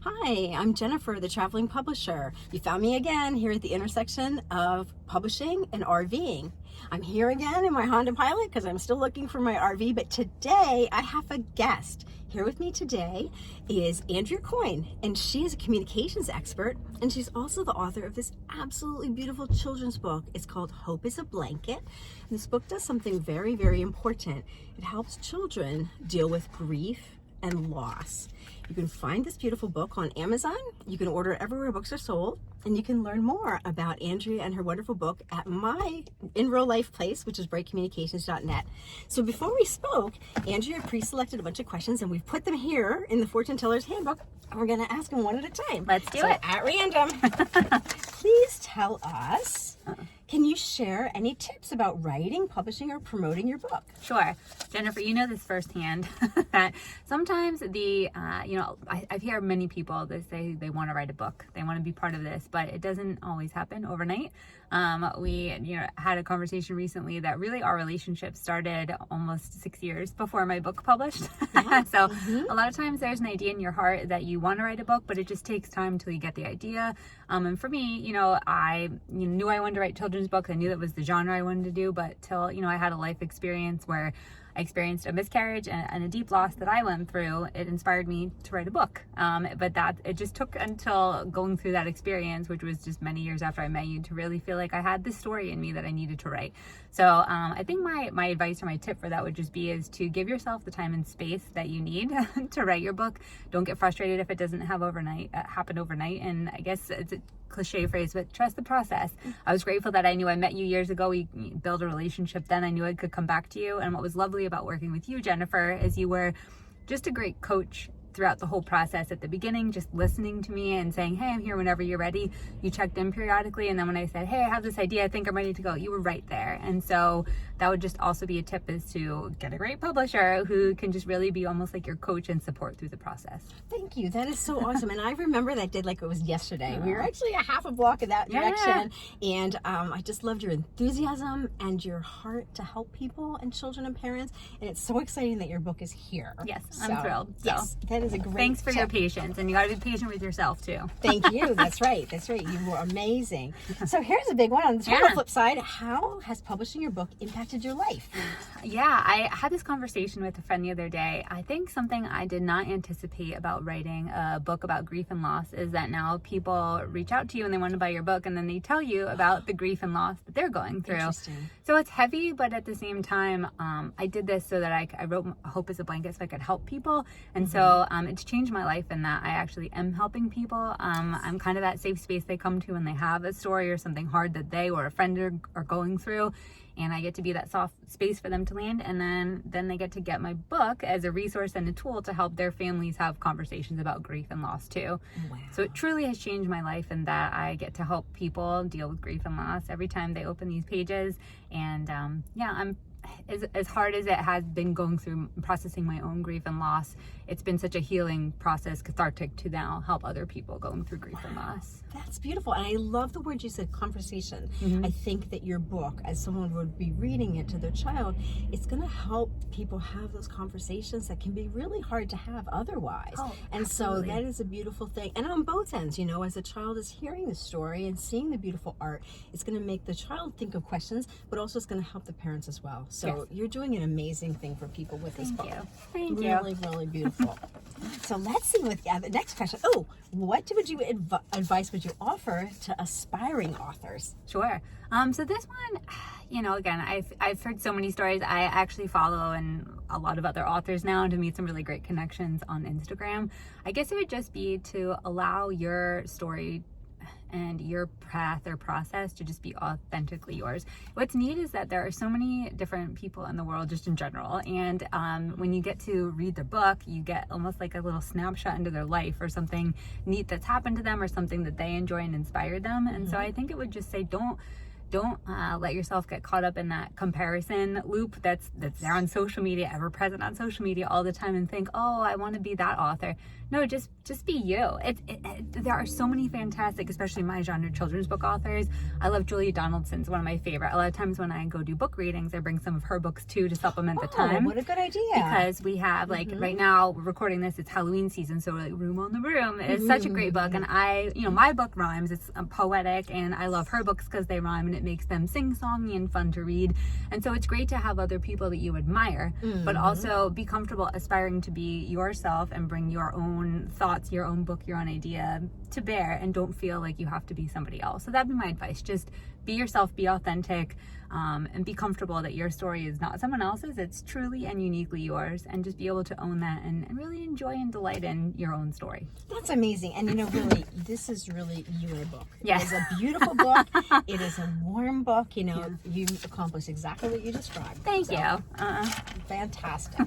Hi, I'm Jennifer, the traveling publisher. You found me again here at the intersection of publishing and RVing. I'm here again in my Honda Pilot because I'm still looking for my RV, but today I have a guest. Here with me today is Andrea Coyne, and she is a communications expert, and she's also the author of this absolutely beautiful children's book. It's called Hope is a Blanket. And this book does something very, very important. It helps children deal with grief and loss. You can find this beautiful book on Amazon. You can order it everywhere books are sold, and you can learn more about Andrea and her wonderful book at my in real life place, which is brightcommunications.net. So before we spoke, Andrea pre-selected a bunch of questions, and we've put them here in the Fortune Teller's Handbook, and we're going to ask them one at a time. Let's do it. At random. Please tell us, can you share any tips about writing, publishing, or promoting your book? Sure. Jennifer, you know this firsthand, that sometimes I hear many people that say they want to write a book. They want to be part of this, but it doesn't always happen overnight. We had a conversation recently that really our relationship started almost 6 years before my book published. Yeah. So a lot of times there's an idea in your heart that you want to write a book, but it just takes time until you get the idea. And for me, I knew I wanted to write children's books. I knew that was the genre I wanted to do, but till, I had a life experience where I experienced a miscarriage and a deep loss that I went through. It inspired me to write a book. But it just took until going through that experience, which was just many years after I met you, to really feel like I had this story in me that I needed to write. So I think my advice or my tip for that would just be is to give yourself the time and space that you need to write your book. Don't get frustrated if it doesn't happen overnight. And I guess it's a cliche phrase, but trust the process. I was grateful that I knew I met you years ago. We built a relationship then. I knew I could come back to you. And what was lovely about working with you, Jennifer, is you were just a great coach throughout the whole process. At the beginning, just listening to me and saying, hey, I'm here whenever you're ready. You checked in periodically, and then when I said, hey, I have this idea, I think I'm ready to go, you were right there. And so that would just also be a tip, is to get a great publisher who can just really be almost like your coach and support through the process. Thank you. That is so awesome. And I remember that day like it was yesterday. We were actually a half a block in that direction. And I just loved your enthusiasm and your heart to help people and children and parents. And it's so exciting that your book is here. Yes, I'm thrilled. Yes, that is a great Thanks for tip. your patience. And you got to be patient with yourself too. Thank you. That's right. That's right. You were amazing. So here's a big one. On the total flip side, how has publishing your book impacted your life? Yeah, I had this conversation with a friend the other day. I think something I did not anticipate about writing a book about grief and loss is that now people reach out to you and they want to buy your book, and then they tell you about the grief and loss that they're going through. Interesting. So it's heavy, but at the same time, I did this so that I wrote Hope is a Blanket so I could help people. And so it's changed my life in that I actually am helping people. I'm kind of that safe space they come to when they have a story or something hard that they or a friend are going through. And I get to be that soft space for them to land, and then they get to get my book as a resource and a tool to help their families have conversations about grief and loss too. Wow. So it truly has changed my life in that I get to help people deal with grief and loss every time they open these pages. And I'm as hard as it has been going through processing my own grief and loss, it's been such a healing process, cathartic, to now help other people going through grief and loss. That's beautiful. And I love the word you said, conversation. I think that your book, as someone would be reading it to their child, it's going to help people have those conversations that can be really hard to have otherwise. And absolutely. so that is a beautiful thing. And on both ends, as a child is hearing the story and seeing the beautiful art, it's going to make the child think of questions, but also it's going to help the parents as well. So you're doing an amazing thing for people with this book. Thank you. Really, really beautiful. So let's see with the next question. Oh, what advice would you offer to aspiring authors? Sure. So this one, again, I've heard so many stories. I actually follow a lot of other authors now to meet some really great connections on Instagram. I guess it would just be to allow your story and your path or process to just be authentically yours. What's neat is that there are so many different people in the world just in general, and when you get to read the book, you get almost like a little snapshot into their life or something neat that's happened to them or something that they enjoy and inspired them. And so I think it would just say, don't let yourself get caught up in that comparison loop that's there on social media, ever present on social media all the time, and think, oh, I want to be that author. No, just be you. There are so many fantastic, especially my genre children's book authors. I love Julia Donaldson's one of my favorite. A lot of times when I go do book readings, I bring some of her books too to supplement the time. What a good idea. Because we have, like, right now we're recording this, it's Halloween season, so like Room on the Broom is such a great book. And my book rhymes, it's poetic, and I love her books because they rhyme and it makes them sing-songy and fun to read. And so it's great to have other people that you admire, but also be comfortable aspiring to be yourself and bring your own thoughts, your own book, your own idea to bear, and don't feel like you have to be somebody else. So that'd be my advice. Just be yourself, be authentic, and be comfortable that your story is not someone else's. It's truly and uniquely yours, and just be able to own that and really enjoy and delight in your own story. That's amazing. And really, this is really you in a book. Yeah. It is a beautiful book. It is a warm book. You accomplished exactly what you described. Thank you. Fantastic.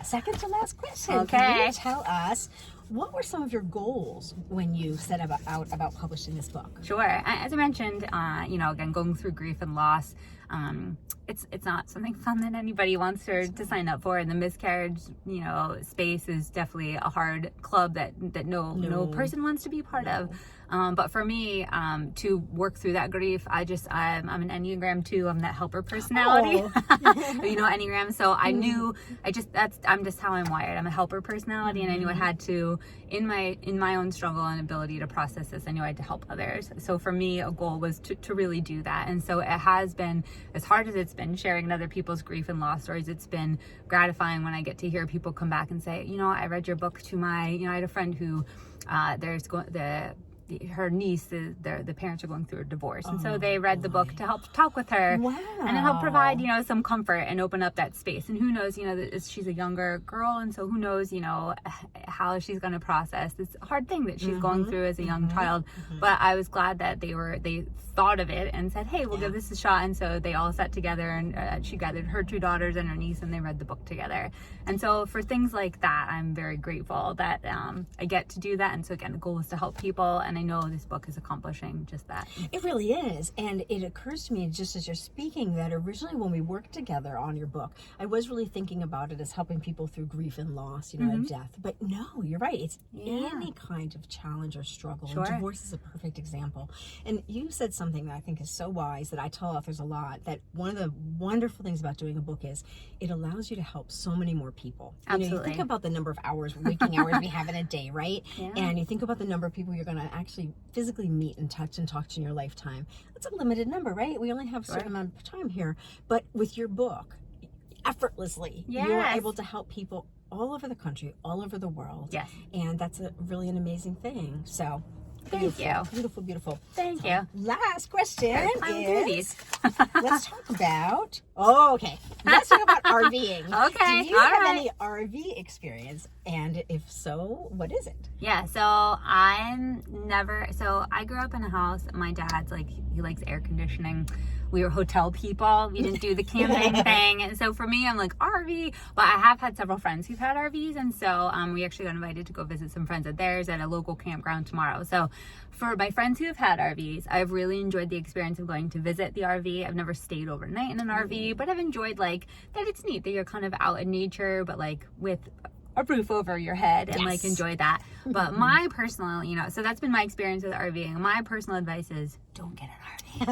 Second to last question. Okay. Can you tell us, what were some of your goals when you set out about publishing this book? Sure. As I mentioned, again, going through grief and loss, it's not something fun that anybody wants to sign up for. And the miscarriage, space is definitely a hard club that no person wants to be part of. But for me, to work through that grief, I'm an Enneagram 2. I'm that helper personality. Enneagram. So I knew I'm just how I'm wired. I'm a helper personality, and I knew I had to, in my own struggle and ability to process this, I knew I had to help others. So for me, a goal was to really do that. And so it has been, as hard as it's been sharing other people's grief and loss stories, it's been gratifying when I get to hear people come back and say, I read your book to my, I had a friend who, her niece, the parents are going through a divorce, and so they read the book to help talk with her and help provide some comfort and open up that space. And who knows, she's a younger girl, and so who knows how she's going to process this hard thing that she's going through as a young child. But I was glad that they thought of it and said, hey, we'll give this a shot. And so they all sat together, and she gathered her 2 daughters and her niece, and they read the book together. And so for things like that, I'm very grateful that I get to do that. And so again, the goal is to help people, and I know this book is accomplishing just that. It really is. And it occurs to me, just as you're speaking, that originally when we worked together on your book, I was really thinking about it as helping people through grief and loss, and death. But no, you're right. It's any kind of challenge or struggle. Sure. And divorce is a perfect example. And you said something that I think is so wise, that I tell authors a lot, that one of the wonderful things about doing a book is it allows you to help so many more people. Absolutely. You think about the number of waking hours we have in a day, right? Yeah. And you think about the number of people you're going to actually physically meet and touch and talk to in your lifetime. That's a limited number, right? We only have a certain amount of time here. But with your book, effortlessly, you're able to help people all over the country, all over the world. Yes. And that's really an amazing thing. So thank you. Beautiful, beautiful. Thank you. Last question is, let's talk about, let's talk about RVing. Okay. Do you have any RV experience? And if so, what is it? Yeah, so I grew up in a house. My dad's he likes air conditioning. We were hotel people. We didn't do the camping thing. And so for me, I'm like, RV. But I have had several friends who've had RVs. And so we actually got invited to go visit some friends of theirs at a local campground tomorrow. So for my friends who have had RVs, I've really enjoyed the experience of going to visit the RV. I've never stayed overnight in an RV, but I've enjoyed that it's neat that you're kind of out in nature, but with a roof over your head and enjoy that. But my personal, so that's been my experience with RVing. My personal advice is don't get an RV.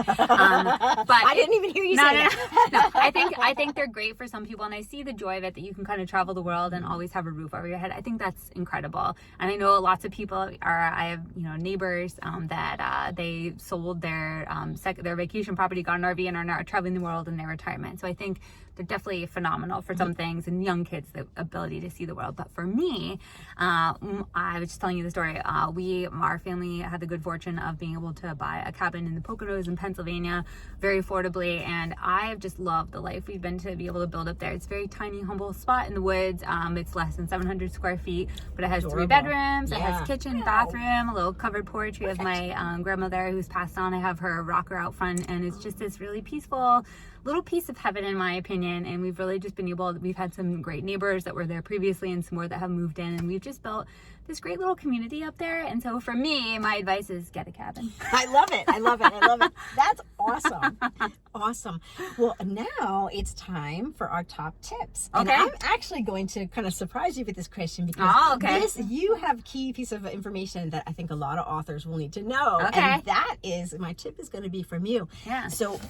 But I didn't even hear you say that. No, I think they're great for some people, and I see the joy of it, that you can kind of travel the world and always have a roof over your head. I think that's incredible. And I know lots of people I have neighbors that they sold their vacation property, got an RV, and are now traveling the world in their retirement. So I think they're definitely phenomenal for some things, and young kids, the ability to see the world. But for me, I was just telling you the story. Our family had the good fortune of being able to buy a cabin in the Poconos in Pennsylvania very affordably, and I've just loved the life we've been to be able to build up there. It's a very tiny, humble spot in the woods. It's less than 700 square feet, but it has 3 bedrooms. It has kitchen, bathroom, a little covered porch. We have my grandmother who's passed on. I have her rocker out front, and it's just this really peaceful, little piece of heaven in my opinion, and we've really just been we've had some great neighbors that were there previously and some more that have moved in, and we've just built this great little community up there. And so for me, my advice is get a cabin. I love it. I love it. I love it. That's awesome. Awesome. Well, now it's time for our top tips. Okay. And I'm actually going to kind of surprise you with this question because you have key piece of information that I think a lot of authors will need to know. Okay. And that is, my tip is going to be from you. Yeah. So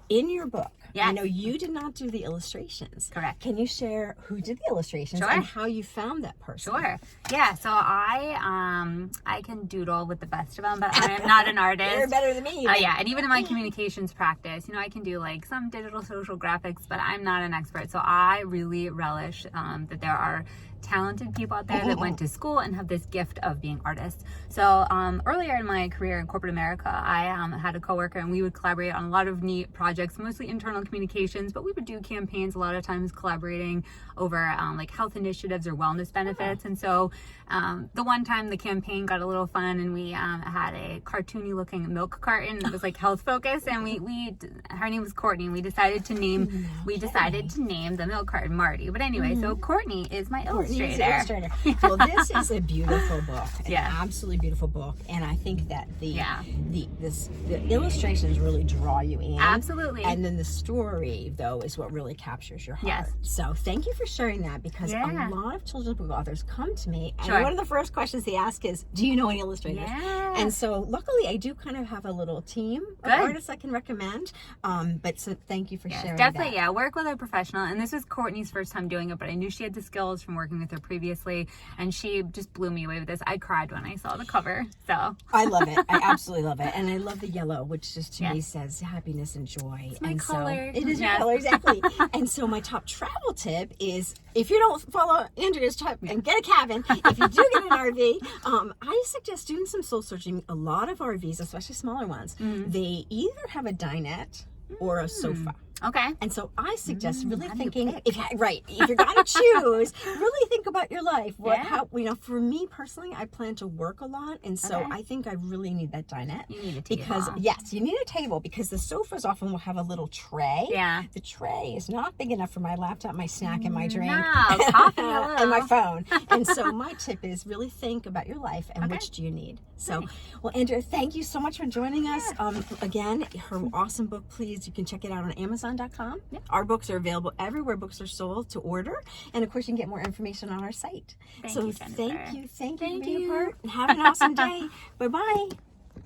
in your book, yes. I know you did not do the illustrations. Correct. Can you share who did the illustrations Sure. and how you found that person? Sure. Yeah. So I can doodle with the best of them, but I am not an artist. You're better than me. Yeah. And even in my communications practice, I can do like some digital social graphics, but I'm not an expert. So I really relish that there are talented people out there that went to school and have this gift of being artists. So earlier in my career in corporate America, I had a coworker and we would collaborate on a lot of neat projects, mostly internal communications, but we would do campaigns a lot of times collaborating over like health initiatives or wellness benefits. And so the one time the campaign got a little fun and we had a cartoony looking milk carton that was like health focused, and her name was Courtney, and we decided to name the milk carton Marty. But anyway, so Courtney is my illustrator. Well, this is a beautiful book. An Yeah. absolutely beautiful book. And I think that the illustrations really draw you in. Absolutely. And then the story, though, is what really captures your heart. Yes. So thank you for sharing that, because Yeah. a lot of children's book authors come to me and Sure. one of the first questions they ask is, do you know any illustrators? Yeah. And so luckily I do kind of have a little team of Good. artists I can recommend. But so thank you for sharing Definitely, that. yeah. Work with a professional. And this was Courtney's first time doing it, but I knew she had the skills from working with her previously, and she just blew me away with this. I cried when I saw the cover. So I love it. I absolutely love it. And I love the yellow, which just to me Yes. says happiness and joy. It's my and color. So it is your Yes. color, exactly. And so my top travel tip is, if you don't follow Andrea's tip and get a cabin, if you do get an RV, I suggest doing some soul searching. A lot of RVs, especially smaller ones, they either have a dinette or a sofa. okay. And so I suggest really how do you thinking, pick? if you're gonna choose, really think about your life. Yeah. For me personally, I plan to work a lot, and so Okay. I think I really need that dinette. You need a table. Because yes, you need a table, because the sofas often will have a little tray. Yeah. The tray is not big enough for my laptop, my snack, and my drink, coffee, and my hello. phone. And so my tip is really think about your life and Okay. which do you need. So, well, Andrea, thank you so much for joining us. Again, her awesome book, please, you can check it out on Amazon.com. Yep. Our books are available everywhere books are sold to order. And of course, you can get more information on our site. Thank So you, Jennifer. thank you for Thank being a you. part. Have an awesome day. Bye-bye.